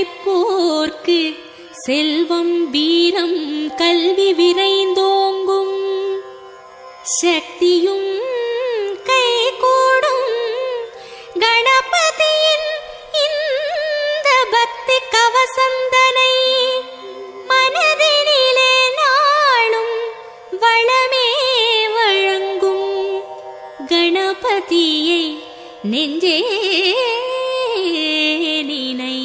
உழைப்போர்க்கு செல்வம் வீரம் கல்வி விரைந்தோங்கும், சக்தியும் கைகூடும். கணபதியின் இந்த பக்தி கவசந்தனை மனதினிலே நாளும் வளமே வழங்கும். கணபதியை நெஞ்சே நினை.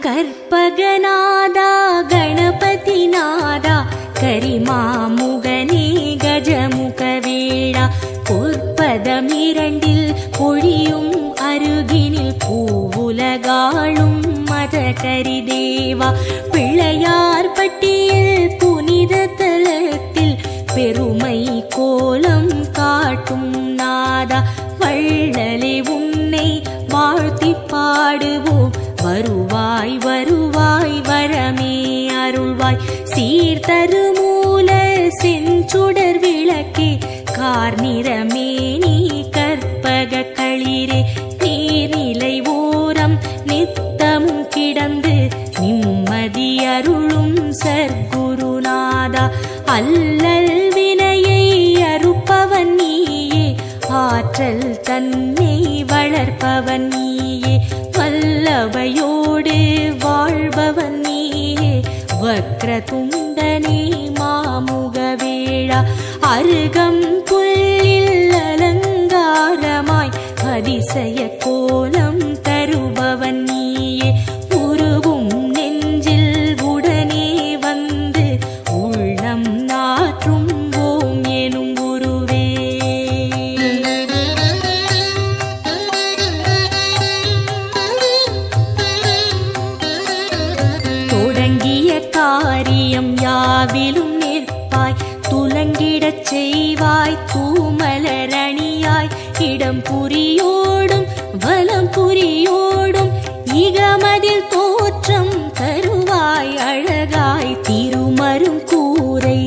கற்பகநாதா கணபதிநாதா கரிமாமுகனே கஜமுகவேளா, பொற்பதமிரண்டில் பொழியும் அருகினில் பூவுலகாளும் மத கரிதேவா, பிள்ளையார் பட்டியில் புனித தலத்தில் பெருமை கோலம் காட்டும் நாதா, வள்ளலே உன்னை வாழ்த்தி பாடுவோம். வருவாய் வருவாய் வரமே அருள்வாய், சீர்தருமூல செஞ்சுடர் விளக்கே கார்நிறமே நீ கற்பக களிரே, நீர்நிலை ஓரம் நித்தமும் கிடந்து நிம்மதி அருளும் சர்க்குருநாதா, அல்லல் வினையை அறுப்பவன் நீயே, ஆற்றல் தன்னை வளர்ப்பவன் நீயே, வல்லவையோடு வாழ்பவன் நீயே, வக்ரதுண்டனே மாமுகவேளா, அருகம் புல்லில் அலங்காரமாய் அதிசய கோலம் தருபவன் நீயே, உருகும் நெஞ்சில் உடனே வந்து உள்ளம் நாற்றும் ஓம் எனும் குருவே. தொடங்கிய காரியம் யாவிலும் நிற்பாய், துலங்கிடச் செய்வாய் தூமலரணியாய், இடம் புரியோடும் வலம் புரியோடும் இகமதில் தோற்றம் தருவாய் அழகாய், திருமரும் கூரை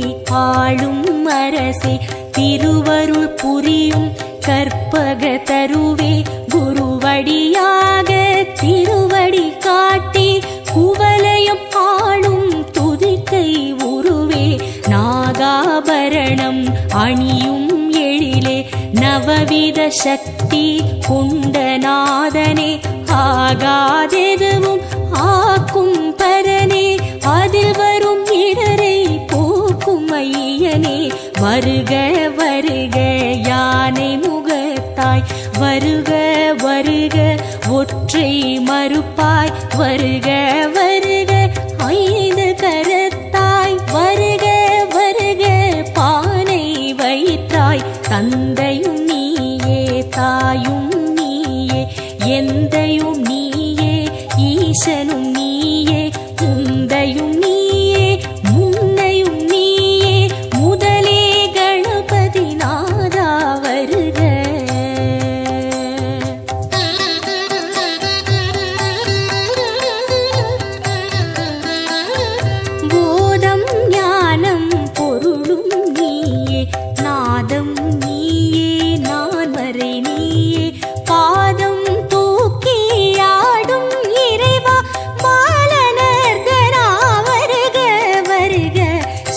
ஆளும் அரசே, திருவருள் புரியும் கற்பக தருவே, குருவடியாக திருவடி காட்டி குவலயம் ஆளும் துதிக்கை உருவே, நாகாபரணம் அணியும் எழிலே, நவவித சக்தி குண்டநாதனே, ஆகாதெதுவும் ஆக்கும் பரனே, அதில் வரும் இடரை போக்கும் ஐயனே, வருக வருக யானை முகத்தாய், வருக வருக ஒற்றை மறுப்பாய், வருக வருக ஐந்து கரத்தாய், வருக வருக பானை வயிற்றாய், தந்தையும் நீயே தாயும் நீயே எந்தையும் நீயே ஈசனும் நீயே, முந்தையும் நீயே முன்னையும் நீயே, முதலே கணபதி நாதா வருக. போதம் ஞானம் பொருளும் நீயே, நாதம் நீயே நான்மறை நீயே, பாதம் தூக்கி ஆடும் இறைவா பாலனர்கனா வருக வருக,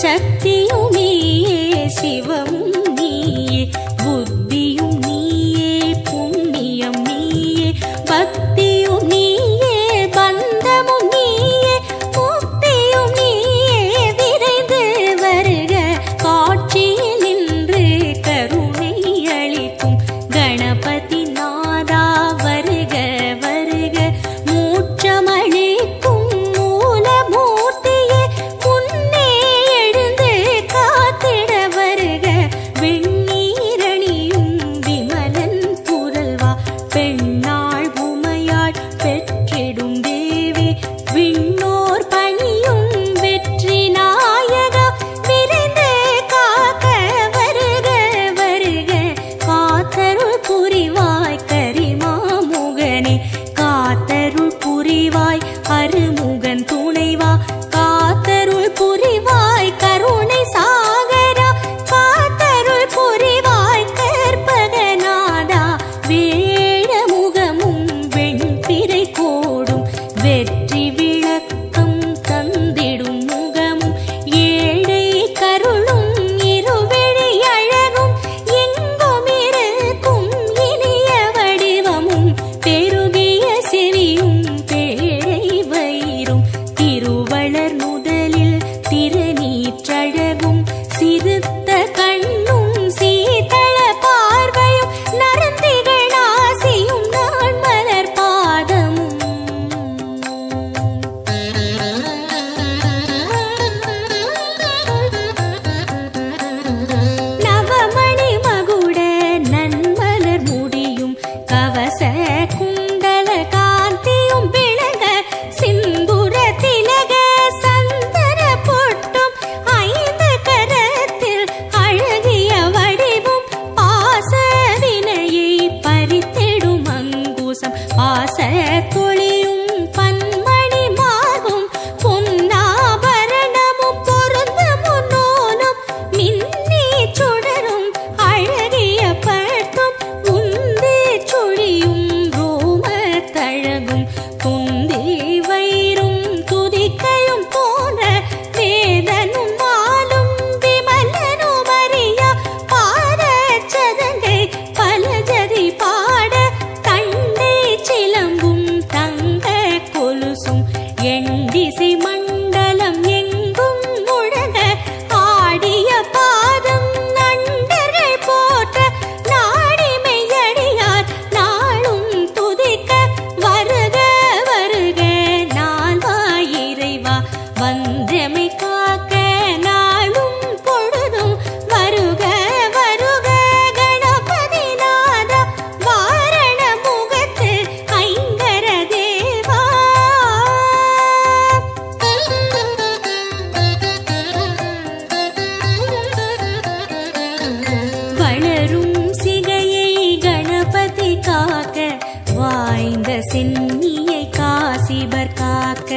சக்தியும் நீயே சிவமும் நீயே, புத்தியும் நீயே புண்ணியம் நீயே, பக்தியும் நீயே பந்தமும் நீயே, முக்தியும் நீயே விரைந்து வருக, காட்சியில் நின்று கருணை அளிக்கும் கணபதி நாதா வருக வருக, மூச்சமளிக்கும் மூலமூர்த்தியே முன்னே எழுந்து காத்திட வருக, சிறுத்த கண்ணும் சீதள பார்வையும் நரந்திகள் ஆசியும் நான் மலர் பாதமும் நவமணி மகுட நன்மலர் முடியும் கவச குண்டல காந்தியும் விளங்க சிந்துர திலக சந்தன பொட்டும் ஐந்து கரத்தில் அழகிய வடிவும் பாச வினையை பறித்திடும் அங்குசம் பாச கொளியும் பன்மணி மார்பும் பொன்னாபரணமும் பொருந்த முன்னோனும் மின்னி சுடரும் அழகிய பட்டும் உந்தி சுழியும் ரோம தழகும் துந்தி வயிறும் துதிக்கையும் போன்ற வேதனும் மாலும் விமலனும் அறியா பாத சதங்கை பலஜதி பாட தண்டை சிலம்பும் தங்க கொலுசும் எண்டிசை மண்டலம் எங்கும் முழங்க ஆடிய பாதம் நண்டர்கள் போற்ற நாடிமையடியார் நாளும் துதிக்க வருக வருக நால்வாய் இறைவா வந்தமை காக்க நாளும் பொழுதும் வருக வருக கணபதி நாதா வாரண முகத்து ஐங்கர தேவா வளரும் சிகையை கணபதி காக்க வாய்ந்த சென்னியை காசிபர் காக்க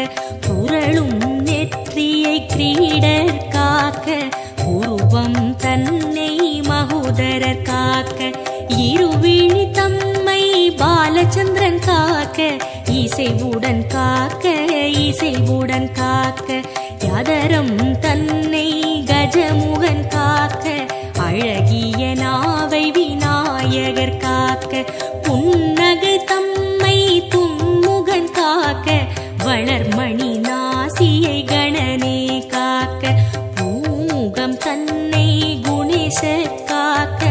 புரளும் நெற்றியை கிரீடர் காக்க உருவம் தன்னை மகோதரர் காக்க இருவிழி தம்மை பாலச்சந்திரன் காக்க இசைவுடன் காக்க இசைவுடன் காக்க யதரம் தன்னை கஜமுகன் காக்க அழகிய நாவை விநாயகர் காக்க புன்னகை தம்மை துன்முகன் காக்க வளர்மணி நாசியை கணனே காக்க பூமுகம் தன்னை குணேசர் காக்க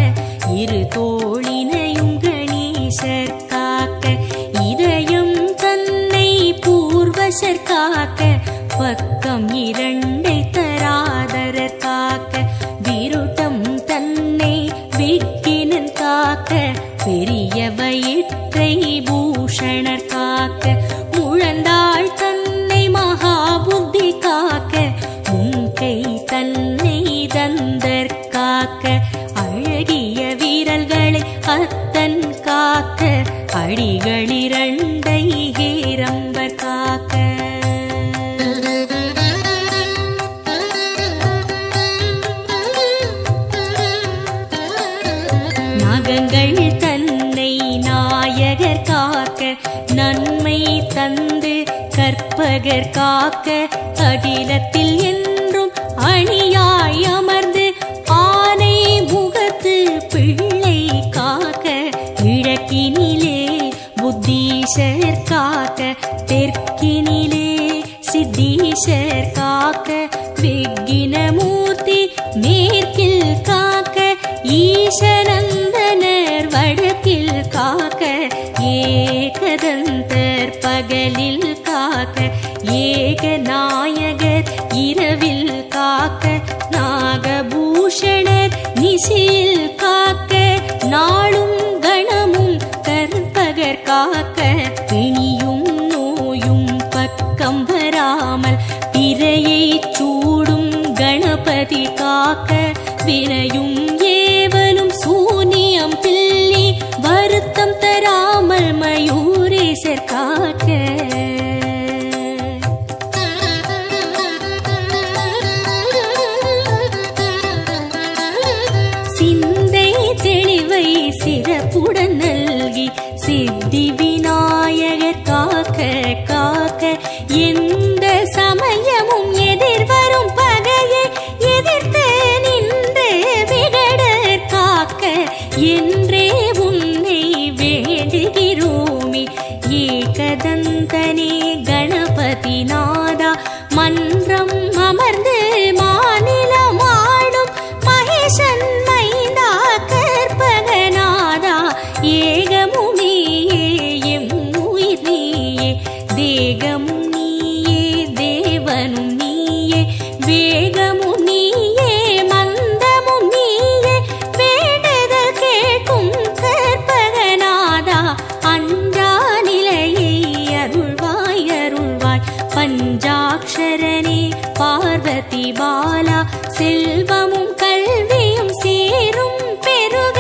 இரு தோளினையும் கணேசர் காக்க இதயம் தன்னை பூர்வசர் காக்க பக்கம் இரண்டை தராதரர் காக்க விருட்டம் தன்னை விக்கினன் காக்க பெரிய வயிற்றை பூஷணர் காக்க முழந்தாள் தன்னை மகாபுத்தி காக்க முன்கை தன்னை தந்தர் காக்க அழகிய வீரல்களை அத்தன் காக்க அடிகளிரண்டை ஹேரம்பர் காக்க நாகங்கள் தன்னை நாயகர் காக்க நன்மை தந்து கற்பகர் காக்க அகிலத்தில் என்றும் அணியாய் அமர்ந்து ஆனை முகத்து பிள்ளை காக்க கிழக்கினிலே புத்தீஷர் காக்க தெற்கினிலே சித்தீஷர் காக்க விக்கினமூர்த்தி மேற்கில் காக்க ஈசனந்தனர் வடக்கில் காக்க ஏகதந்தர் பகலில் காக்க ஏகநாயகர் இரவில் காக்க நாகபூஷணர் நிசியில் காக்க நாளும் கணமும் கற்பகர் காக்க பிணியும் நோயும் பக்கம் வராமல் பிறையை சூடும் கணபதி காக்க வினையும் ஏவலும் சூனியம் பில்லி வருத்தம் தராமல் மயூரேசர் காக்க சிந்தை தெளிவை சிறப்புடன் நல்கி சித்தி விநாயகர் காக்க காக்க எந்த சமயமும் எதிர்வரும் பகையை எதிர்த்து நின்று விகடர் காக்க என்றே உன்னை வேண்டுகிறோமே ஏகதந்தனே செல்வமும் கல்வியும் சீரும் பெருக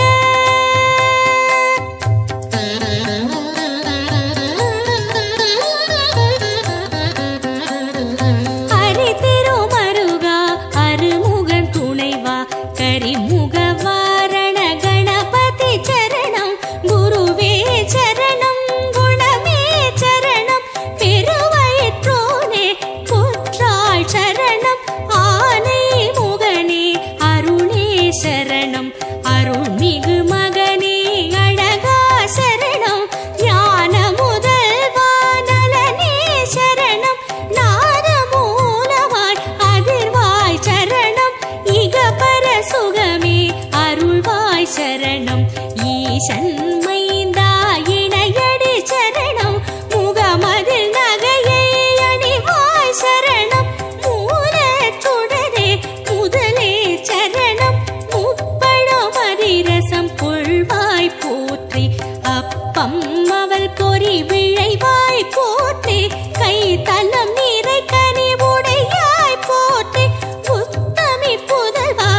ஹரி திருமருகா அருமுகன் துணைவா கரிமுக வாரண கணபதி சரணம் குருவே சரணம் குணமே சரணம் பெருவயிற்றோனே புற்றாள் சரணம் ஆனை முகனே அருணே சரணம் அருள்மிகு மகனே அழகா சரணம் ஞான முதல்வா நலனே சரணம் நாதமூலமாய் அதிர்வாய் சரணம் இகபர சுகமே அருள்வாய் சரணம் ஈசன் மைந்தா இணையடி சரணம் முகமதில் நகையை அணிவாய் சரணம் மூலச்சுடரே முதலே சரணம் முப்பழம் அதிரசம் கொள்வாய் போற்றி அப்பம் அவள் பொறி விழைவாய் போற்றி கை தலம் நீரை கனிவுடையாய் போற்றி உத்தமி புதல்வா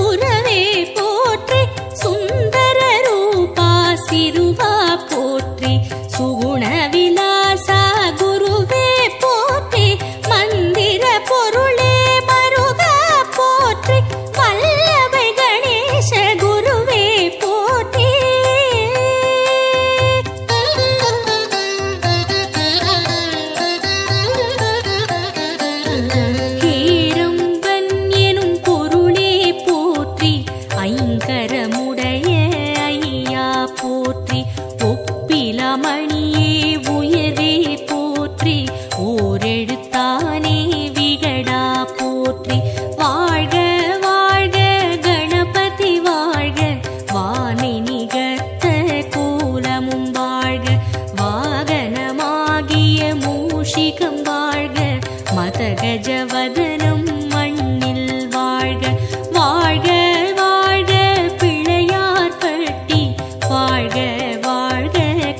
உறவே போற்றி சுந்தர ரூபா சிறுவா போற்றி சுகுண விலாசா குருவே போற்றி மந்திர பொருளே மருகா போற்றி வல்லபை கணேச குருவே போற்றி ஹேரம்பன் எனும் பொருளே போற்றி ஐங்கரமுடைய ஐயா போற்றி ஒப்பிலமணியே உயர்வே போற்றி ஓரெழுத்தானே விகடா போற்றி வாழ்க வாழ்க கணபதி வாழ்க வானை நிகர்த்த கோலமும் வாழ்க வாகனமாகிய மூஷிகம் வாழ்க மதகஜவதனம் மண்ணில் வாழ்க வாழ்க வாழ்க பிள்ளையார் பட்டி வாழ்க வாழ்க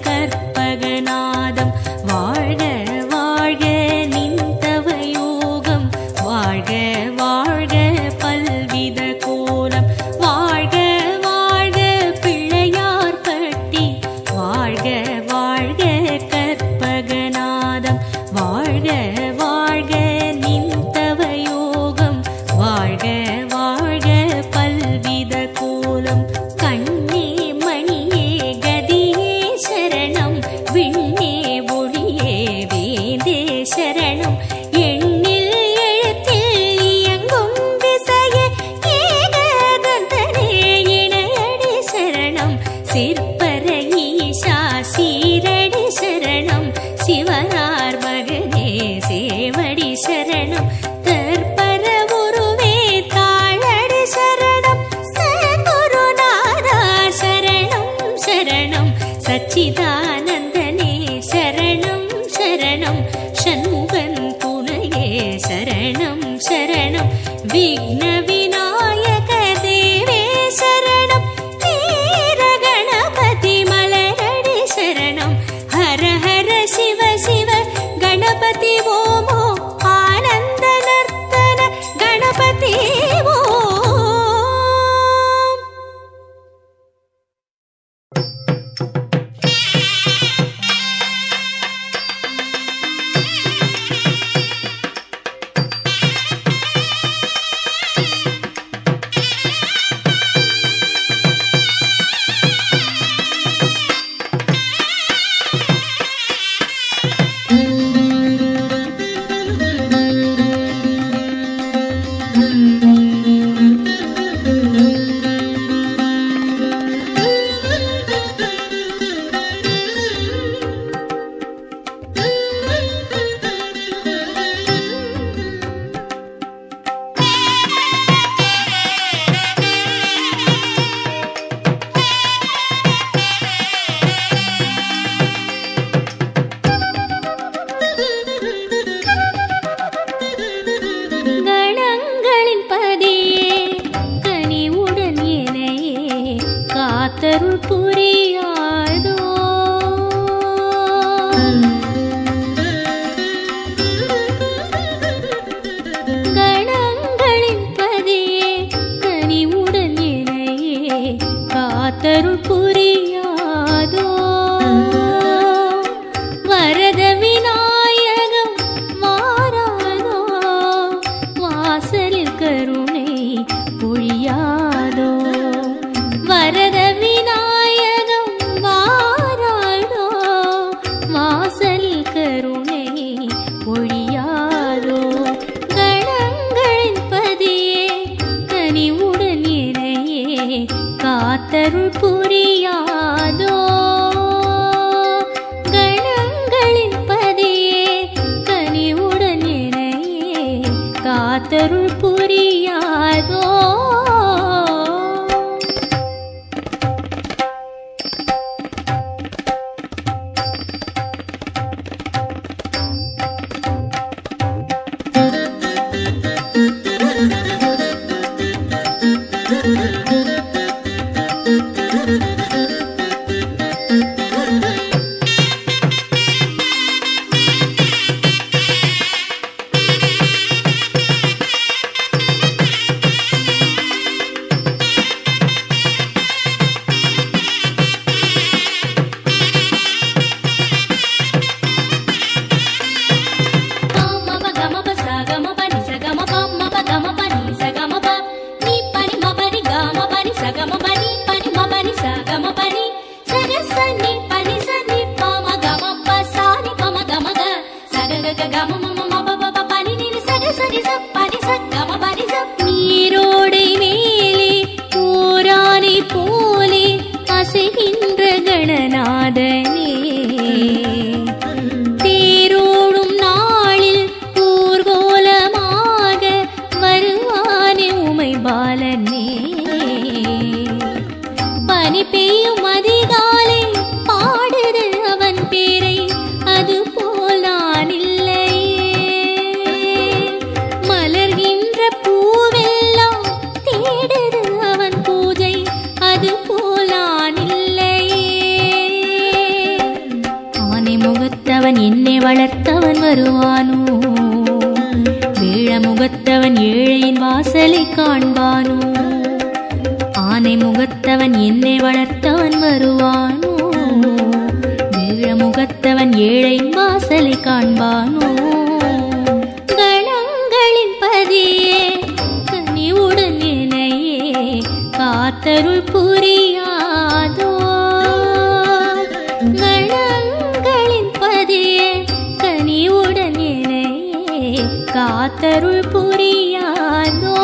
கற்பகநாதம் வாழ்க வாழ்க நிந்தவயோகம் வாழ்க வாழ்க பல்வித கோலம் வாழ்க வாழ்க பிள்ளையார் பட்டி வாழ்க வாழ்க கற்பகநாதம் வாழ்க வாழ்க நிந்தவயோகம் வாழ்க வாழ்க பல்வித கோலம் கண்ணே மணியே கதியே சரணம் விண்ணே ஒளியே வேந்தே சரணம் எண்ணில் எழுத்தில் இயங்கும் விசையே ஏகதந்தனே இணையடி சரணம் சிற்பர ஈசா சீரடி சரணம் சிவனார் மகனே சேவடி சரணம் தற்பர உருவே தாளடி சரணம் சத்குருநாதா சரணம் சரணம் சச்சிதானந்தனே சரணம் சரணம் ஷண்முகன் துணையே சரணம் சரணம் விக்ன விநாயக தேவே சரணம் வீர கணபதி காத்தருள் புரியாதோ கணங்களின் பதியே கனிவுடன் என்னையே காத்தருள் புரியாதோ நீரோடை மேலே போரானி போலே அசைகின்ற கணநாதனே தேரோடும் நாளில் ஊர்கோலமாக வருவானே உமை பாலனே பனி பெய்யும் அதிகாலை பாடுது அவன் பேரை அது போல் நான் இல்லையே மலர்கின்ற பூவெல்லாம் தேடுது அவன் பூஜை அது போல் நான் இல்லையே ஆனை முகத்தவன் என்னை வளர்த்தவன் வருவானோ வேழ முகத்தவன் ஏழையின் வாசலை காண்பானோ ஆனை முகத்தவன் என்னை வளர்த்தவன் வருவானோ வேழ முகத்தவன் ஏழையின் வாசலை காண்பானோ கணங்களின் பதியே கனிவுடன் என்னையே காத்தருள் புரியாதோ கணங்களின் பதியே கனிவுடன் என்னையே காத்தருள் புரியாதோ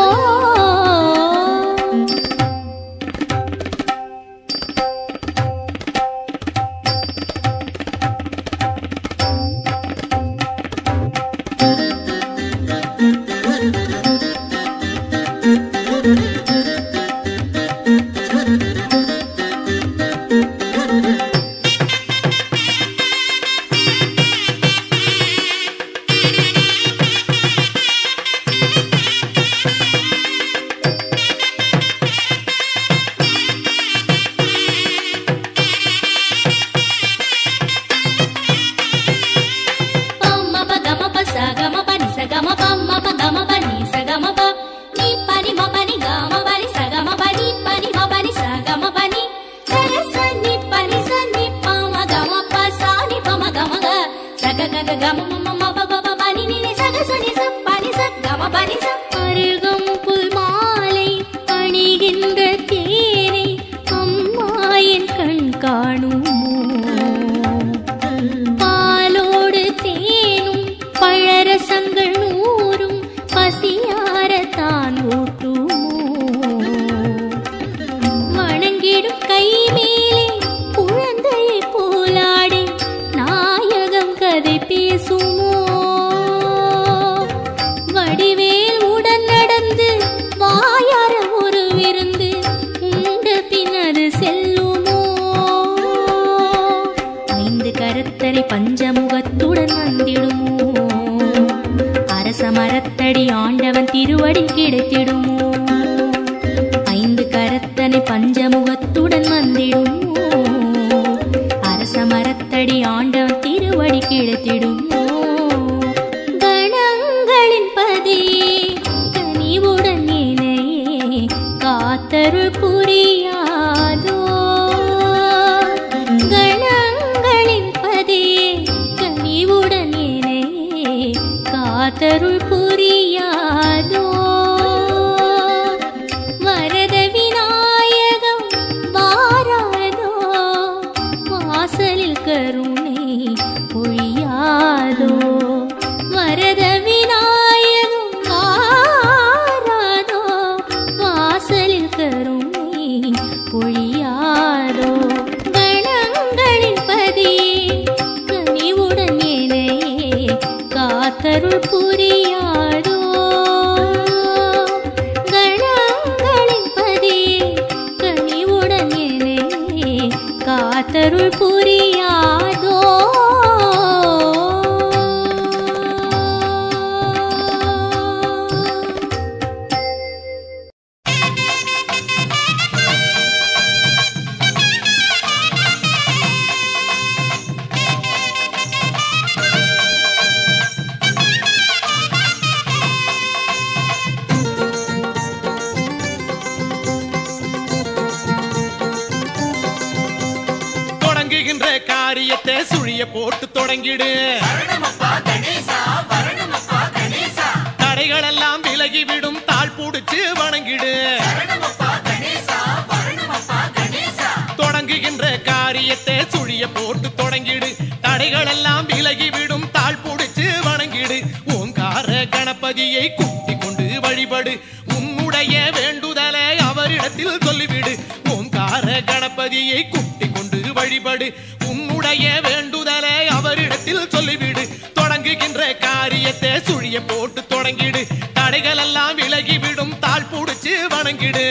அருகம்புல் மாலை அணிகின்ற தேனை அம்மா என் கண் காணுமோ பாலோடு தேனும் பழரசங்கள் நூறும் பசியாரத்தான் ஊட்டுமோ வணங்கிடும் கை மேலே குழந்தையை போலாடி நாயகம் கதை பேசுமோ வடிவேல் உடன் நடந்து வாயார ஒரு விருந்து உண்ட பின்னது செல்லுமோ ஐந்து கரத்தரை பஞ்சமுகத்துடன் வந்திடுமோ அரச மரத்தடி ஆண்டவன் திருவடி கிடைத்திடுமோ ஐந்து கரத்தனை பஞ்சமுகத்துடன் வந்திடுமோ அரச மரத்தடி ஆண்டவன் திருவடி கிடைத்திடுமோ கணங்களின் பதியே கனிவுடன் என்னையே காத்தருள் புரியாதோ கணங்களின் பதியே கனிவுடன் என்னையே காத்தருள் புரியாதோ வரத விநாயகம் வாராதோ வாசலில் கருணை பொழியாதோ வரத விநாயகம் வாராதோ வாசலில் கருணை பொழியாதோ காரியத்தை சுழிய போட்டு தொடங்கிடு. தடைகள் எல்லாம் விலகிவிடும் தாழ் புடிச்சு வணங்கிடு. தொடங்குகின்ற காரியத்தை சுழிய போட்டு தொடங்கிடு. தடைகள் எல்லாம் விலகிவிடும் தாழ் புடிச்சு வணங்கிடு. ஓங்கார கணபதியை கூட்டிக் கொண்டு வழிபடு. உன்னுடைய வேண்டுதலை அவரிடத்தில் சொல்லிவிடு. ஓங்கார கணபதியை கூட்டிக் கொண்டு வழிபடு. உன்னுடைய வேண்டுதலை அவரிடத்தில் சொல்லிவிடு. தொடங்குகின்ற காரியத்தை சுழிய போட்டு தொடங்கிடு. தடைகள் எல்லாம் விலகிவிடும் தாழ் புடிச்சு வணங்கிடு.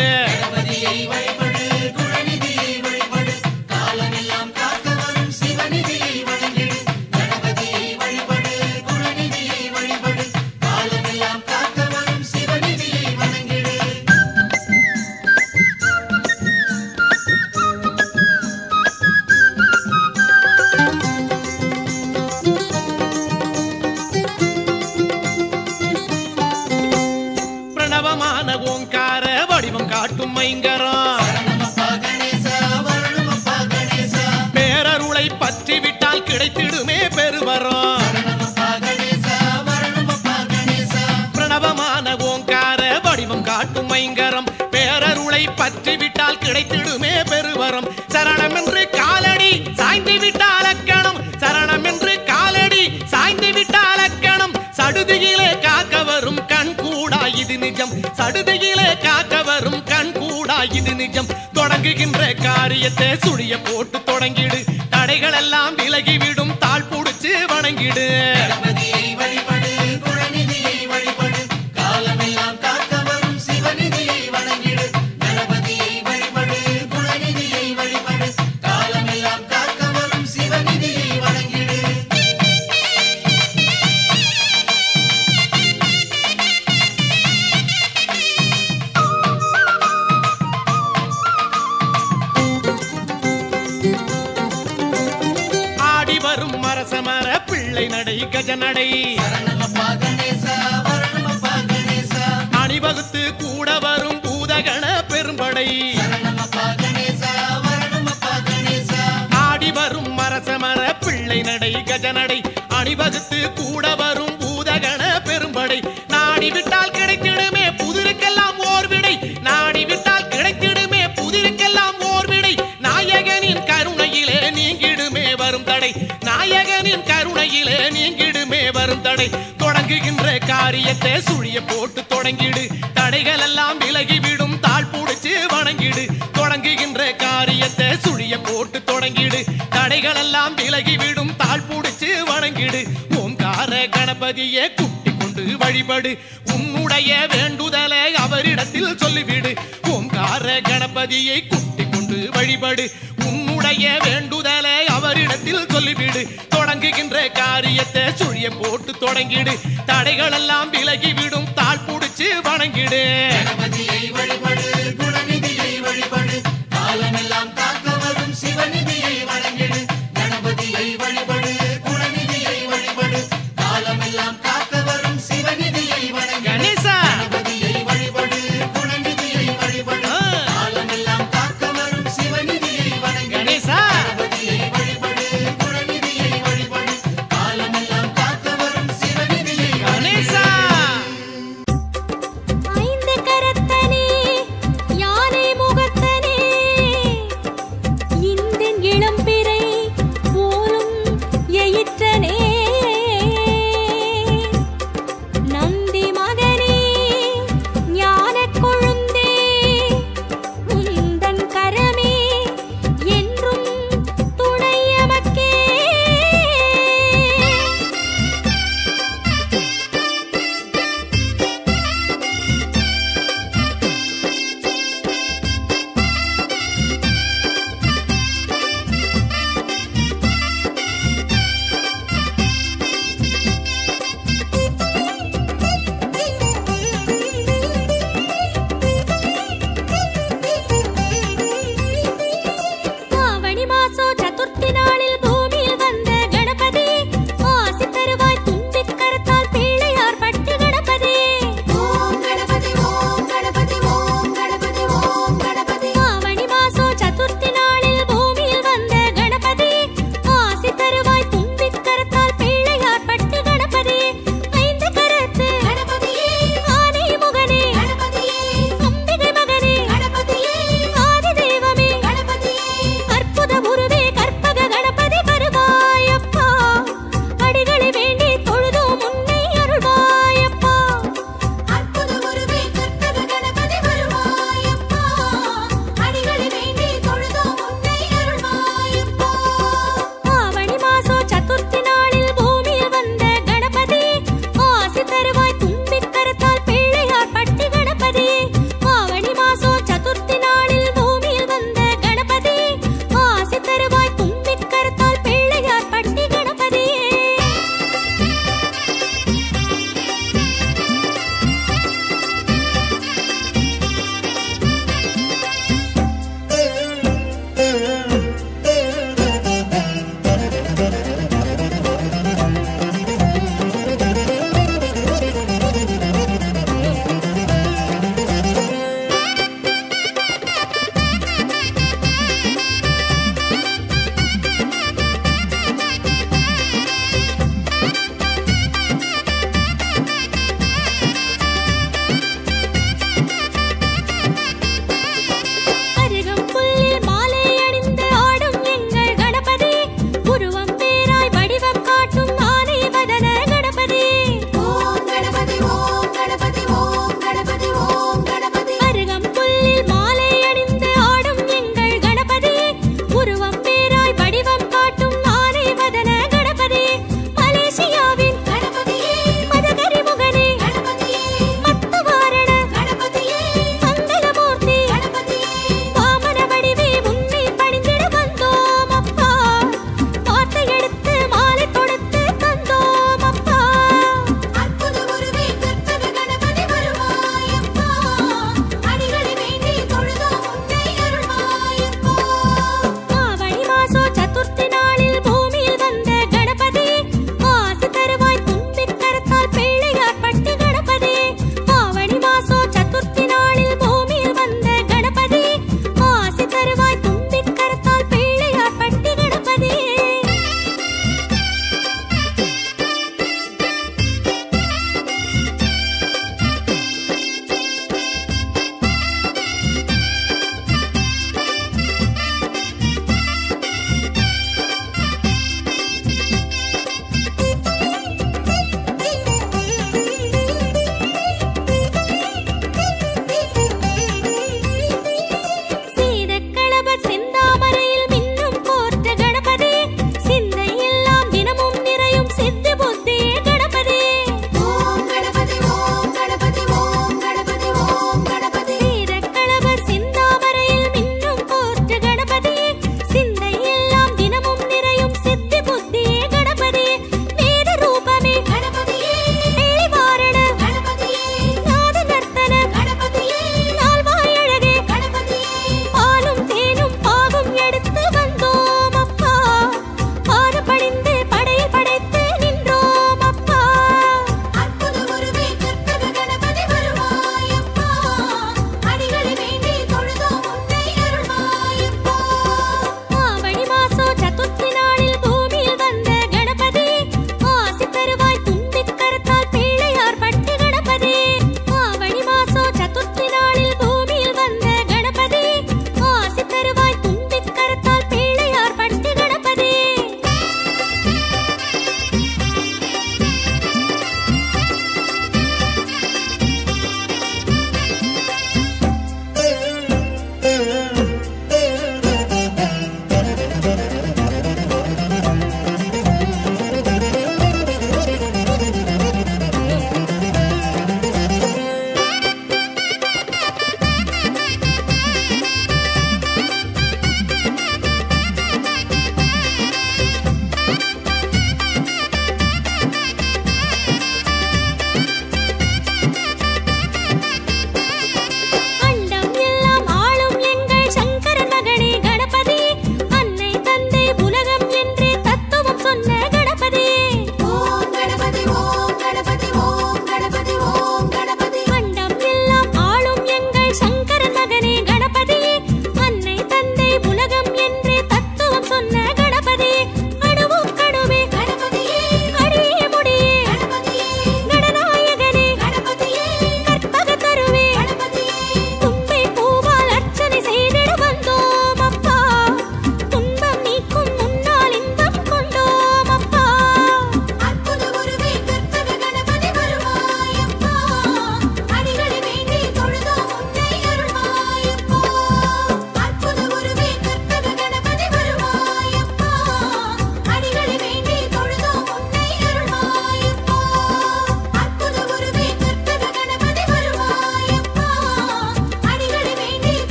ஓங்கார வடிவம் காட்டும் மைங்கரம் பேரருளை பற்றி விட்டால் கிடைத்திடுமே பெருவரம். பிரணவமான ஓங்கார வடிவம் காட்டும் மைங்கரம் பேரருளை பற்றி விட்டால் கிடைத்திடுமே பெருவரம். சரணம் என்று காலடி சாய்ந்து விட்டால் அக்கணம். சரணம் என்று காலடி சாய்ந்து விட்டால் அக்கணம். சடுதியிலே காக்க வரும் கண் கூடா இது நிஜம். சடுதியிலே காக்க வரும் கண் கூடா இது நிஜம். தொடங்குகின்ற காரியத்தை சுழிய போட்டு தொடங்கிடு. தடைகள் எல்லாம் விலகிவிடும் தாழ் புடிச்சு வணங்கிடு. மரசமர பிள்ளை நடை கஜநடை அணிவகுத்து கூட வரும் பூதகண பெரும்படை. ஆடி வரும் மரசமர பிள்ளை நடை கஜநடை அணிவகுத்து கூட வரும் பூதகண பெரும்படை. நாடி விட்டால் கிடைத்திடுமே புதிருக்கெல்லாம் ஓர் விடை. நாடி விட்டால் கிடைத்திடுமே புதிருக்கெல்லாம் ஓர் விடை. நாயகனின் கருணையிலே நீங்கிடுமே வரும் தடை. நாயகனின் கருணையிலே நீங்கிடுமே வரும் தடை. தொடங்குகின்ற காரியத்தை சுழிய போட்டு தொடங்கிடு. தடைகள் எல்லாம் விலகிவிடும் தாழ் புடிச்சு வணங்கிடு. தொடங்குகின்ற காரியத்தை சுழிய போட்டு தொடங்கிடு. தடைகள் எல்லாம் விலகிவிடும் தாழ் புடிச்சு வணங்கிடு. ஓங்கார கணபதியை கூட்டிக் கொண்டு வழிபடு. உன்னுடைய வேண்டுதலை அவரிடத்தில் சொல்லிவிடு. ஓங்கார கணபதியை கூட்டிக் கொண்டு வழிபடு. உன்னுடைய வேண்டுதலை அவரிடத்தில் சொல்லிவிடு. தொடங்குகின்ற காரியத்தை சுழிய போட்டு தொடங்கிடு. தடைகள் எல்லாம் விலகிவிடும் தாழ் புடிச்சு வணங்கிடு. ஐந்து கரத்தனே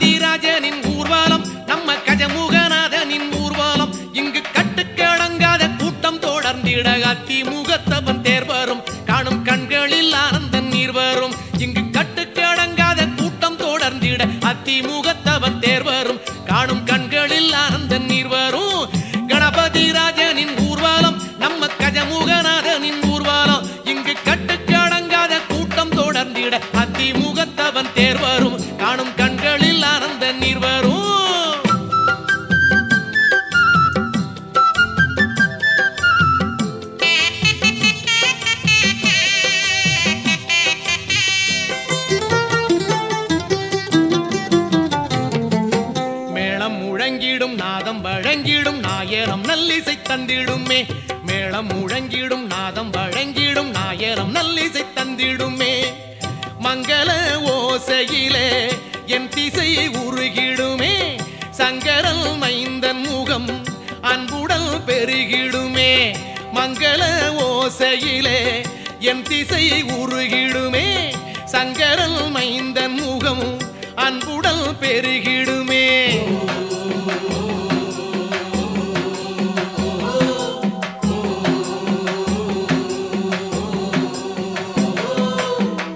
கணபதி ராஜனின் ஊர்வலம் நம்ம கஜமுகநாதனின் ஊர்வலம் இங்கு கட்டுக்கடங்காத கூட்டம் தொடர்ந்திட அதிமுகத்தவன் தேர் வரும் காணும் கண்களில் ஆனந்த நீர் வரும் இங்கு கட்டுக்கடங்காத கூட்டம் தொடர்ந்திட அதிமுகத்தவன் தேர் வரும் காணும் கண்களில் ஆனந்த நீர் வரும் கணபதி ராஜனின் ஊர்வலம் நம்ம கஜமுகநாதனின் ஊர்வலம் இங்கு கட்டுக்கடங்காத கூட்டம் தொடர்ந்திட அதிமுகத்தவன் தேர் வரும் காணும் கண்களில் ஆனந்த நீர் வரும் மேளம் முழங்கிடும் நாதம் வழங்கிடும் நாயரம் நல்லிசை தந்திடுமே மேளம் முழங்கிடும் நாதம் வழங்கிடும் நாயரம் நல்லிசை தந்திடுமே மங்கள ஓசையிலே என் திசை உருகிடுமே சங்கரல் மைந்தன் முகம் அன்புடல் பெருகிடுமே மங்கள ஓசையிலே என் திசை உருகிடுமே சங்கரல் மைந்தன் முகம் அன்புடல் பெருகிடுமே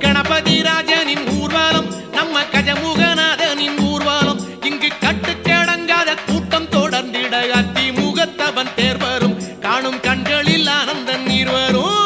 கணபதி ராஜனின் ஊர்வலம் நம்ம கஜமுகநாதனின் ஊர்வலம் இங்கு கட்டுக்கடங்காத கூட்டம் தொடர்ந்திட அதிமுகத்தவன் தேர் வரும் காணும் கண்களில் ஆனந்த நீர் வரும்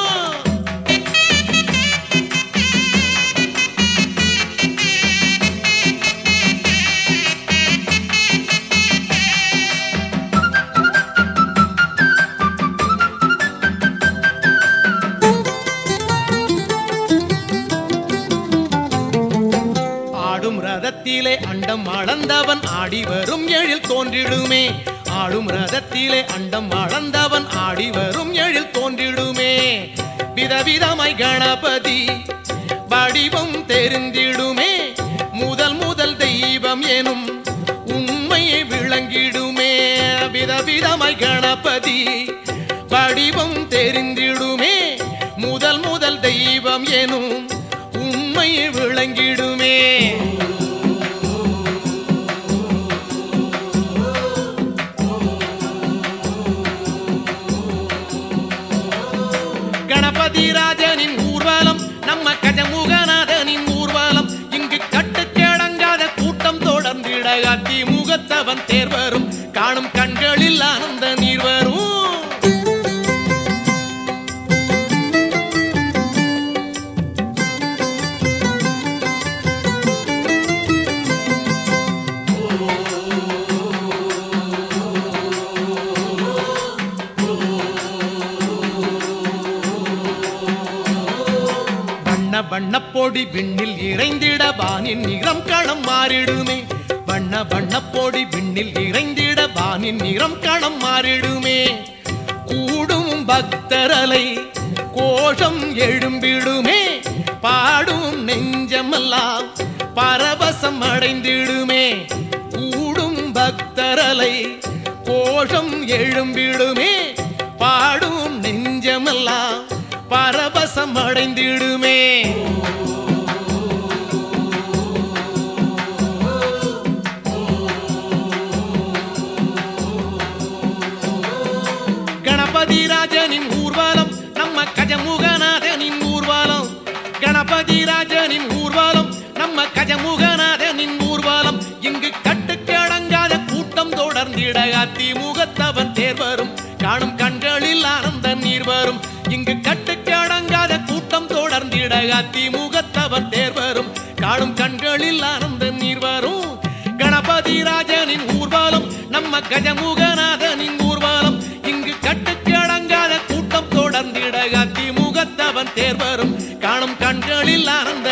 ஆடும் ரதத்திலே அண்டம் அளந்தவன் ஆடி வரும் எழில் தோன்றிடுமே ஆடும் ரதத்திலே அண்டம் அளந்தவன் ஆடி வரும் எழில் தோன்றிடுமே விதவிதமாய் கணபதி வடிவம் தெரிந்திடுமே முதல் முதல் தெய்வம் எனும் உண்மையை விளங்கிடுமே விதவிதமாய் கணபதி வடிவம் தெரிந்திடுமே முதல் முதல் தெய்வம் எனும் உண்மையை விளங்கிடுமே கணபதி ராஜனின் ஊர்வலம் நம்ம கஜமுகநாதனின் ஊர்வலம் இங்கு கட்டுக்கடங்காத கூட்டம் தொடர்ந்திட அதிமுகத்தவன் தேர் வரும் காணும் கண்களில் ஆனந்த நீர் வரும் வண்ணப்பொடி விண்ணில் இறைந்திட வானின் நிறம் களம் மாறிடுமே வண்ண வண்ணப்பொடி விண்ணில் இறைந்திட வானின் நிறம் களம் மாறிடுமே கூடும் பக்தரலை கோஷம் எழும்பிடுமே பாடும் நெஞ்சமெல்லாம் பரவசம் அடைந்திடுமே கூடும் பக்தரலை கோஷம் எழும்பிடுமே பாடும் நெஞ்சமெல்லாம் பரவசம் அடைந்திடுமே கணபதி ராஜனின் ஊர்வலம் நம்ம கஜமுகநாதனின் ஊர்வலம் கணபதி ராஜனின் ஊர்வலம் நம்ம கஜமுகநாதனின் ஊர்வலம் இங்கு கட்டுக்கடங்காத கூட்டம் தொடர்ந்திட அதிமுகத்தவன் தேர் வரும் காணும் கண்களில் ஆனந்த நீர் வரும் இங்கு கட்டுக்கடங்காத கூட்டம் தொடர்ந்திட அதிமுகத்தவன் தேர் வரும் காணும் கண்களில் ஆனந்த நீர் வரும் கணபதி ராஜனின் ஊர்வலம் நம்ம கஜமுகநாதனின் ஊர்வலம் இங்கு கட்டுக்கடங்காத கூட்டம் தொடர்ந்திட அதிமுகத்தவன் தேர் வரும் காணும் கண்களில் ஆனந்த